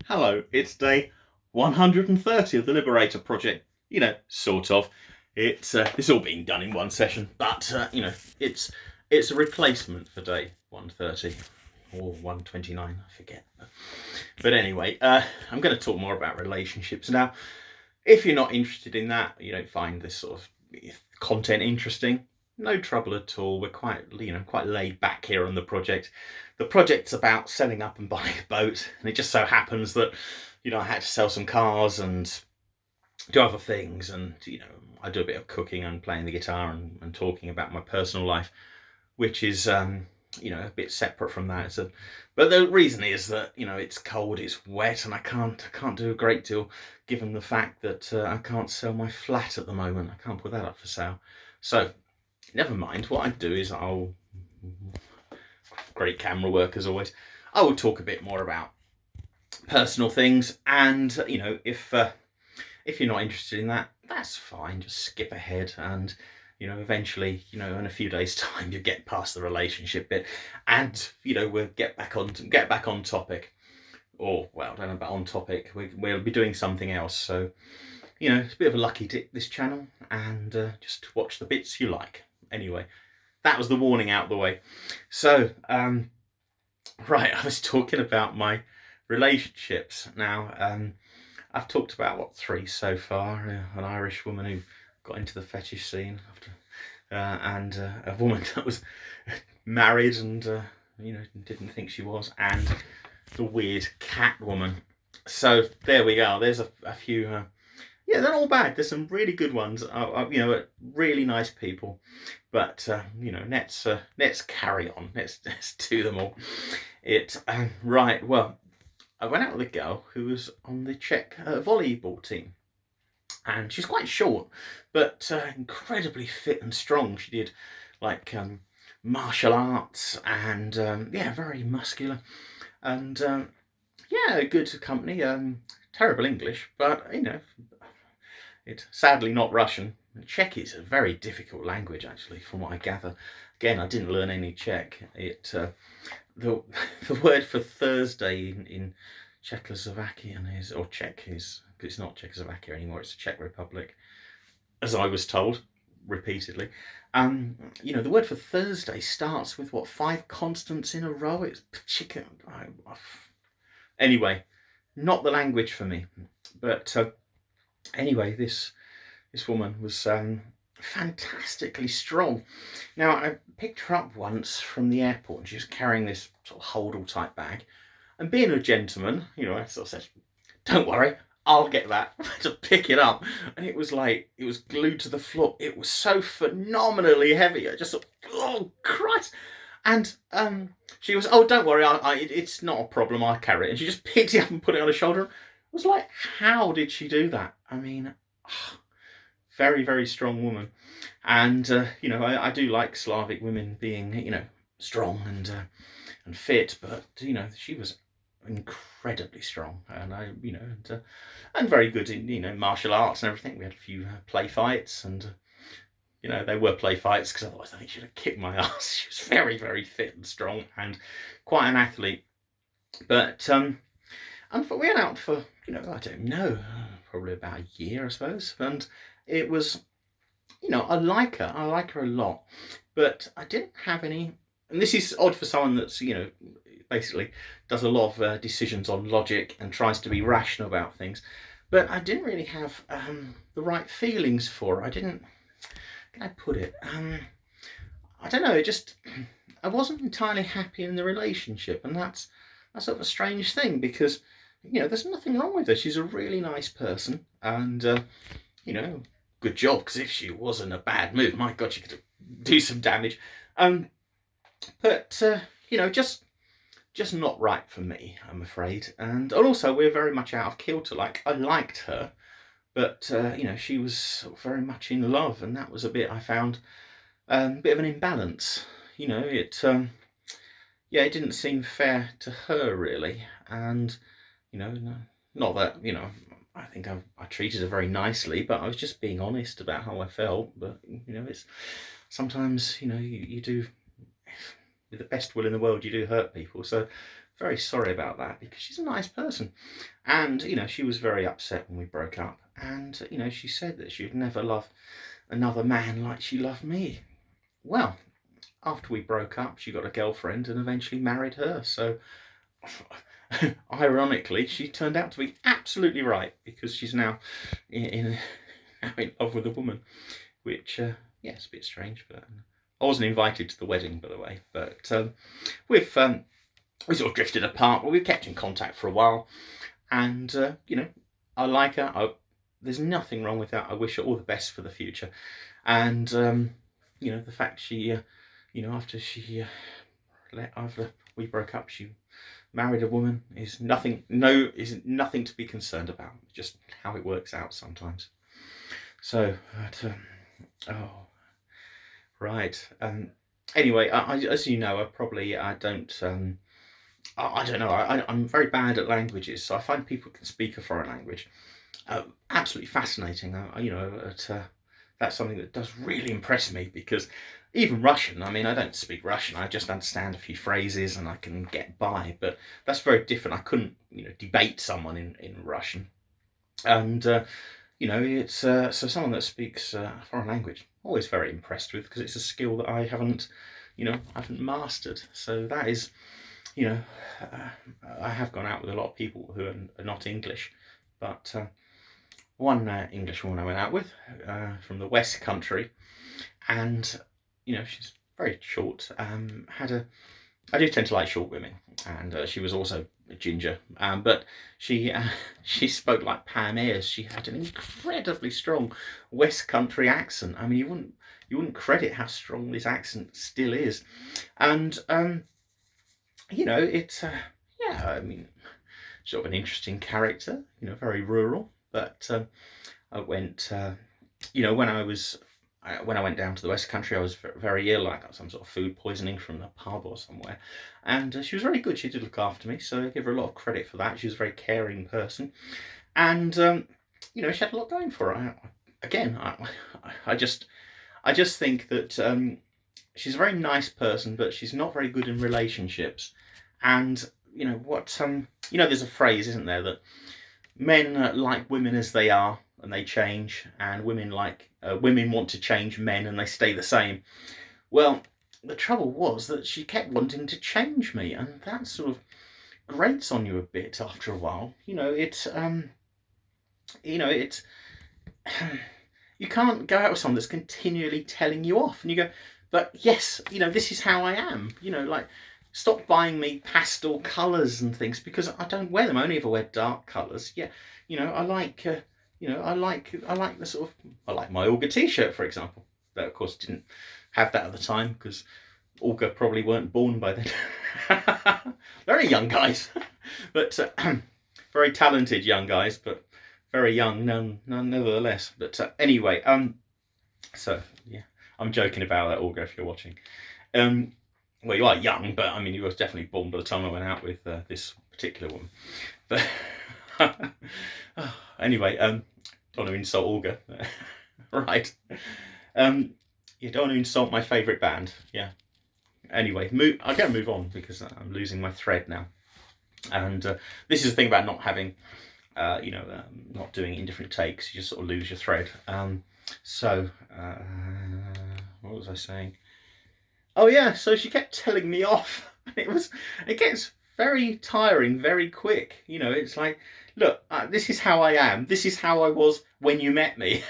Hello, it's day 130 of the Liberator Project. Sort of. It's all being done in one session, but it's a replacement for day 130 or 129, I forget. But anyway, I'm going to talk more about relationships now. If you're not interested in that, you don't find this sort of content interesting, no trouble at all. We're quite laid back here on the project. The project's about selling up and buying a boat, and it just so happens that I had to sell some cars and do other things, and I do a bit of cooking and playing the guitar and talking about my personal life, which is a bit separate from that. But the reason is that it's cold, it's wet, and I can't do a great deal given the fact that I can't sell my flat at the moment. I can't put that up for sale. So never mind. What I do is great camera work as always. I will talk a bit more about personal things, and if you're not interested in that, that's fine. Just skip ahead, and eventually, in a few days' time, you get past the relationship bit, and we'll get back on topic. Or well, I don't know about on topic. We'll be doing something else. So it's a bit of a lucky dip, this channel, and just watch the bits you like. Anyway, that was the warning out of the way. So right, I was talking about my relationships now. I've talked about three so far. An Irish woman who got into the fetish scene after, and a woman that was married and didn't think she was, and the weird cat woman. So there we go. There's a few. Yeah, they're not all bad. There's some really good ones. Really nice people. But let's carry on. Let's do them all. Right. Well, I went out with a girl who was on the Czech volleyball team, and she's quite short, but incredibly fit and strong. She did like martial arts, and very muscular, and good company. Terrible English, but it's sadly not Russian. Czech is a very difficult language, actually, from what I gather. Again, I didn't learn any Czech. The word for Thursday in Czechoslovakian is, or Czech is, it's not Czechoslovakia anymore, it's the Czech Republic, as I was told repeatedly. The word for Thursday starts with 5 consonants in a row. It's chicken. Anyway, not the language for me. But anyway, this woman was fantastically strong. Now, I picked her up once from the airport, and she was carrying this sort of holdall type bag. And being a gentleman, I sort of said, "Don't worry, I'll get that," to pick it up. And it was glued to the floor. It was so phenomenally heavy. I just thought, oh Christ. And she was, "Oh, don't worry, it's not a problem, I'll carry it." And she just picked it up and put it on her shoulder. I was like, how did she do that? I mean, very, very strong woman. And I do like Slavic women being strong and fit, but she was incredibly strong, and and very good in martial arts and everything. We had a few play fights, and they were play fights, because otherwise I think she'd have kicked my ass. She was very, very fit and strong and quite an athlete. But and we went out for I don't know, probably about a year, I suppose, and it was I like her a lot, but I didn't have any. And this is odd for someone that's basically does a lot of decisions on logic and tries to be rational about things, but I didn't really have the right feelings for her. I didn't. Can I put it? I don't know. It just, I wasn't entirely happy in the relationship, and that's sort of a strange thing, because there's nothing wrong with her. She's a really nice person, and good job, because if she was in a bad mood, my God, she could do some damage. But just not right for me, I'm afraid. And also, we're very much out of kilter. Like, I liked her, but she was sort of very much in love, and that was a bit, I found, a bit of an imbalance. It didn't seem fair to her, really. And not that I think I treated her very nicely, but I was just being honest about how I felt. But it's sometimes you do, with the best will in the world, you do hurt people. So very sorry about that, because she's a nice person. And, she was very upset when we broke up. And, she said that she'd never love another man like she loved me. Well, after we broke up, she got a girlfriend and eventually married her. So, ironically, she turned out to be absolutely right, because she's now in love with a woman, which, it's a bit strange, but I wasn't invited to the wedding, by the way. But we've we sort of drifted apart, but we've kept in contact for a while, and I like her. There's nothing wrong with that. I wish her all the best for the future, and the fact she, after we broke up, she married a woman is nothing to be concerned about. Just how it works out sometimes. So, but, right. Anyway, as you know, I don't. I don't know. I'm very bad at languages, so I find people who can speak a foreign language absolutely fascinating. That's something that does really impress me, because even Russian, I don't speak Russian. I just understand a few phrases and I can get by, but that's very different. I couldn't, debate someone in Russian. And, it's so someone that speaks a foreign language, always very impressed with, because it's a skill that I haven't mastered. So that is, I have gone out with a lot of people who are not English, but one English woman I went out with from the West Country, and she's very short. I do tend to like short women, and she was also a ginger, but she spoke like Pam Ayres. She had an incredibly strong West Country accent. You wouldn't credit how strong this accent still is, and it's sort of an interesting character. Very rural, but I went. When I went down to the West Country, I was very ill. I got some sort of food poisoning from the pub or somewhere, and she was very good. She did look after me, so I give her a lot of credit for that. She was a very caring person, and she had a lot going for her. I just think that she's a very nice person, but she's not very good in relationships. And there's a phrase, isn't there, that men like women as they are and they change, and women want to change men and they stay the same. Well, the trouble was that she kept wanting to change me, and that sort of grates on you a bit after a while. It's you can't go out with someone that's continually telling you off, and you go, but yes, this is how I am. Stop buying me pastel colours and things, because I don't wear them. I only ever wear dark colours. Yeah, I like. I like the sort of, I like my Olga t-shirt, for example. That, of course, didn't have that at the time, because Olga probably weren't born by then. Very young guys, but very talented young guys, but very young none nevertheless. But anyway, so yeah, I'm joking about that, Olga, if you're watching. Well, you are young, but you were definitely born by the time I went out with this particular woman. But anyway, don't want to insult Olga. Right. You don't want to insult my favourite band. Yeah. Anyway, I gotta move on, because I'm losing my thread now. And this is the thing about not having, not doing it in different takes. You just sort of lose your thread. So, what was I saying? Oh yeah, so she kept telling me off. It gets very tiring very quick. It's like, look, this is how I am. This is how I was when you met me.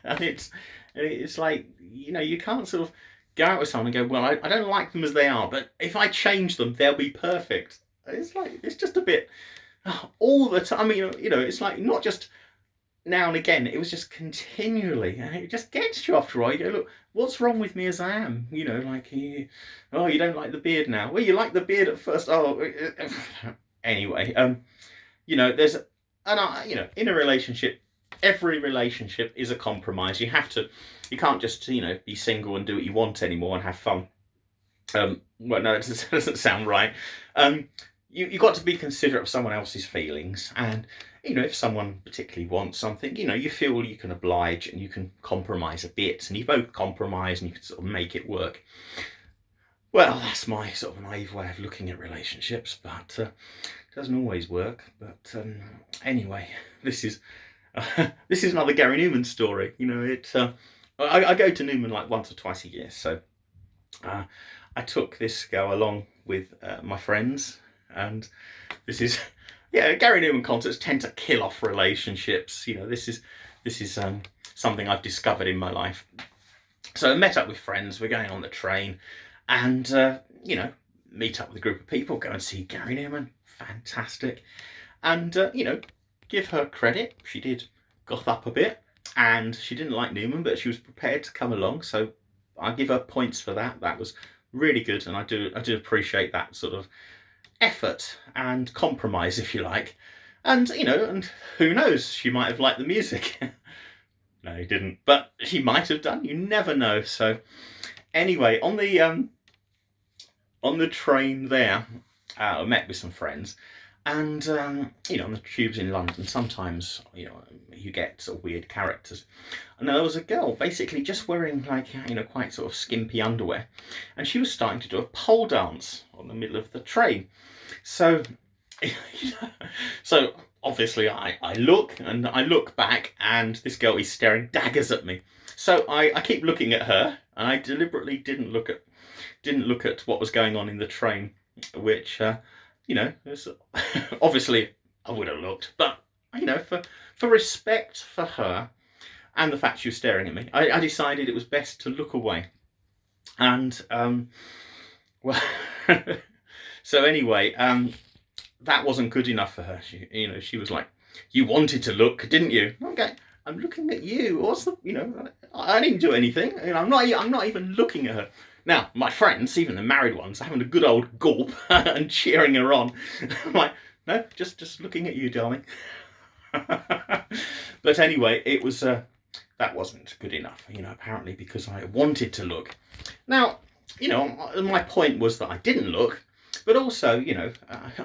And it's like, you can't sort of go out with someone and go, well, I don't like them as they are, but if I change them, they'll be perfect. It's like, it's just a bit all the time. It's like not just now and again, it was just continually, and it just gets you after a while. You go, look, what's wrong with me as I am? You don't like the beard now. Well, you like the beard at first. Anyway, there's, and in a relationship, every relationship is a compromise. You can't just, be single and do what you want anymore and have fun. Well, no, that doesn't sound right. You've got to be considerate of someone else's feelings, and if someone particularly wants something, you feel you can oblige and you can compromise a bit, and you both compromise and you can sort of make it work. Well, that's my sort of naive way of looking at relationships, but it doesn't always work. But anyway, this is this is another Gary Newman story. You know, I go to Newman like once or twice a year, so uh, I took this girl along with my friends, and this is yeah, Gary Newman concerts tend to kill off relationships. You know, this is something I've discovered in my life. So I met up with friends. We're going on the train, and you know, meet up with a group of people, go and see Gary Newman. Fantastic, and you know, give her credit. She did goth up a bit, and she didn't like Newman, but she was prepared to come along. So I give her points for that. That was really good, and I do appreciate that sort of effort and compromise, if you like. And you know, and who knows, she might have liked the music. No, he didn't, but she might have done. You never know. So anyway, on the train there, I met with some friends, and you know, on the tubes in London, sometimes you know you get sort of weird characters. And there was a girl basically just wearing like you know quite sort of skimpy underwear, and she was starting to do a pole dance on the middle of the train. So, so obviously I look and I look back, and this girl is staring daggers at me. So I keep looking at her, and I deliberately didn't look at what was going on in the train, which you know was, obviously I would have looked, but you know for respect for her and the fact she was staring at me, I decided it was best to look away. And well, so anyway, that wasn't good enough for her. She was like, "You wanted to look, didn't you?" Okay, I'm looking at you. What's the, you know? I didn't do anything. You know, I'm not even looking at her. Now, my friends, even the married ones, are having a good old gulp and cheering her on. I'm like, no, just looking at you, darling. But anyway, it was that wasn't good enough. You know, apparently because I wanted to look. Now, you know, my point was that I didn't look. But also, you know,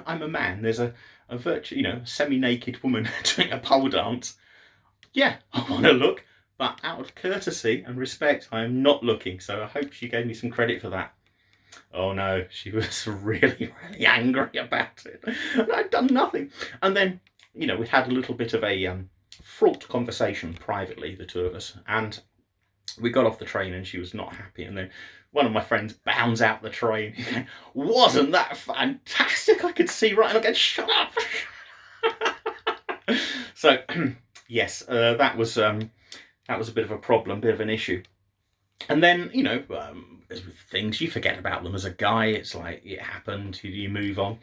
I'm a man. There's a you know, semi-naked woman doing a pole dance. Yeah, I want to look, but out of courtesy and respect, I am not looking. So I hope she gave me some credit for that. Oh no, she was really, really angry about it. And I'd done nothing. And then, you know, we had a little bit of a fraught conversation privately, the two of us, and we got off the train and she was not happy. And then one of my friends bounds out the train. Wasn't that fantastic? I could see right. And I go, shut up. So yes, that was a bit of a problem, bit of an issue. And then you know, as with things, you forget about them as a guy. It's like it happened. You move on.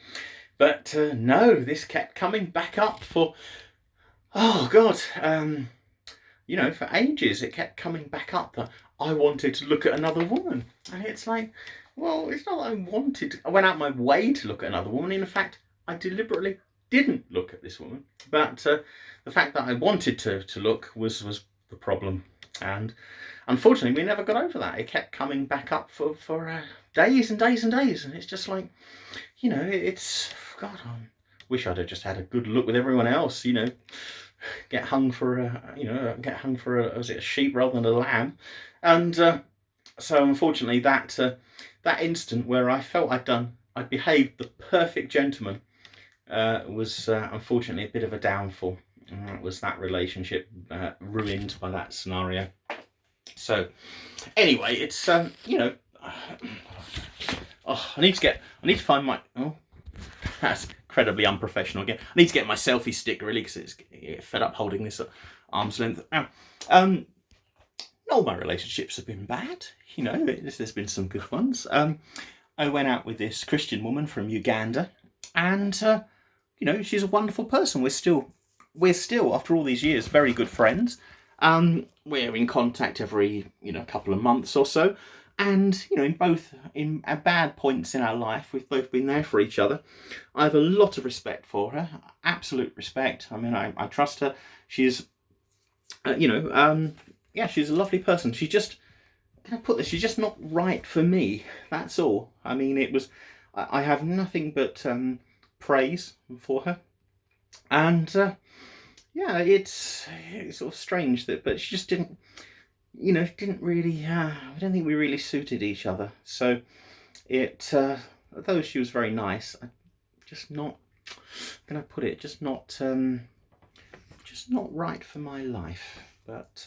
But no, this kept coming back up for oh god. You know, for ages it kept coming back up that I wanted to look at another woman. And it's like, well, it's not that I wanted, I went out my way to look at another woman. In fact, I deliberately didn't look at this woman. But the fact that I wanted to look was the problem. And unfortunately, we never got over that. It kept coming back up for days and days and days. And it's just like, you know, it's, God, I wish I'd have just had a good look with everyone else, you know. Get hung for was it a sheep rather than a lamb. And so unfortunately that instant where I felt I'd behaved the perfect gentleman was unfortunately a bit of a downfall. And that was that relationship ruined by that scenario. So anyway, it's you know, oh, I need to find my, oh, that's incredibly unprofessional again. I need to get my selfie stick really because it's fed up holding this at arm's length. Not all my relationships have been bad. You know, there's been some good ones. I went out with this Christian woman from Uganda, and you know, she's a wonderful person. We're still after all these years very good friends. We're in contact every couple of months or so. And, you know, in bad points in our life, we've both been there for each other. I have a lot of respect for her, absolute respect. I mean, I trust her. She's, she's a lovely person. She's just not right for me. That's all. I mean, I have nothing but praise for her. And, it's sort of strange but she just didn't really, I don't think we really suited each other. So although she was very nice, just not, how can I put it, just not right for my life. But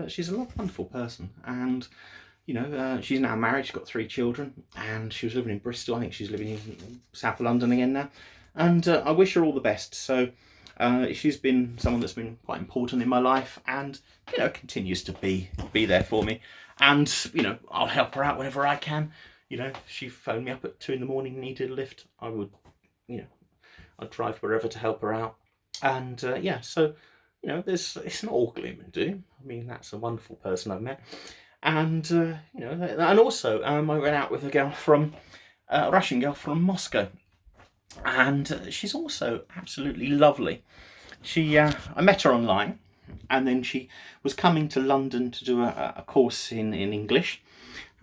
she's a wonderful person, and she's now married. She's got 3 children, and she was living in Bristol. I think she's living in South London again now, and I wish her all the best. So she's been someone that's been quite important in my life, and continues to be there for me. And I'll help her out whenever I can. If she phoned me up at 2 a.m, needed a lift, I would, I'd drive wherever to help her out. And so it's not all gloom and doom. I mean, that's a wonderful person I've met. And and also I went out with a Russian girl from Moscow, and she's also absolutely lovely. I met her online, and then she was coming to London to do a course in English,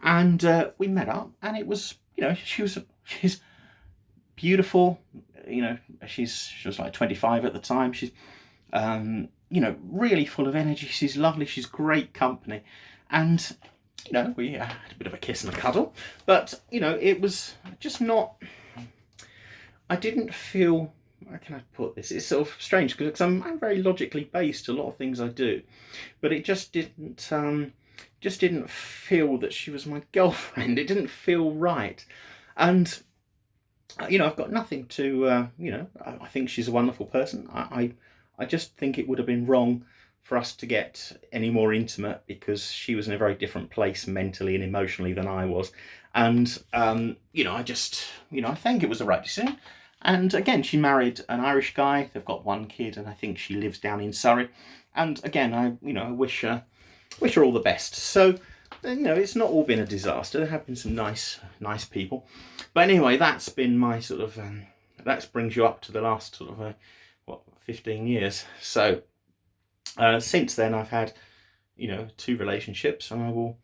and we met up, and it was she's beautiful. She was like 25 at the time. She's really full of energy. She's lovely. She's great company. And we had a bit of a kiss and a cuddle, but it was just not, I didn't feel, how can I put this, it's sort of strange because I'm very logically based, a lot of things I do, but it just didn't feel that she was my girlfriend. It didn't feel right. And I've got nothing to I think she's a wonderful person. I just think it would have been wrong for us to get any more intimate, because she was in a very different place mentally and emotionally than I was. And I think it was the right decision. And again, she married an Irish guy. They've got 1 kid, and I think she lives down in Surrey. And again, I wish her all the best. So it's not all been a disaster. There have been some nice people. But anyway, that's been my sort of that brings you up to the last sort of 15 years. So since then, I've had 2 relationships, and I will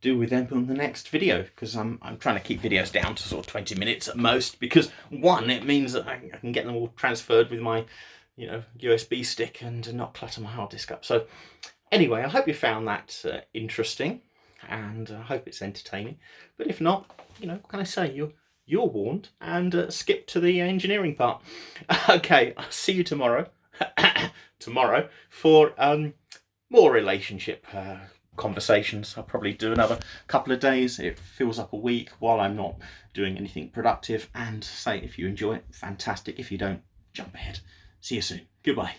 deal with them on the next video, because I'm trying to keep videos down to sort of 20 minutes at most, because one, it means that I can get them all transferred with my USB stick and not clutter my hard disk up. So anyway, I hope you found that interesting, and I hope it's entertaining. But if not, what can I say? You're warned, and skip to the engineering part. Okay, I'll see you tomorrow. Tomorrow for more relationship conversations. I'll probably do another couple of days. It fills up a week while I'm not doing anything productive. And say, if you enjoy it, fantastic. If you don't, jump ahead. See you soon. Goodbye.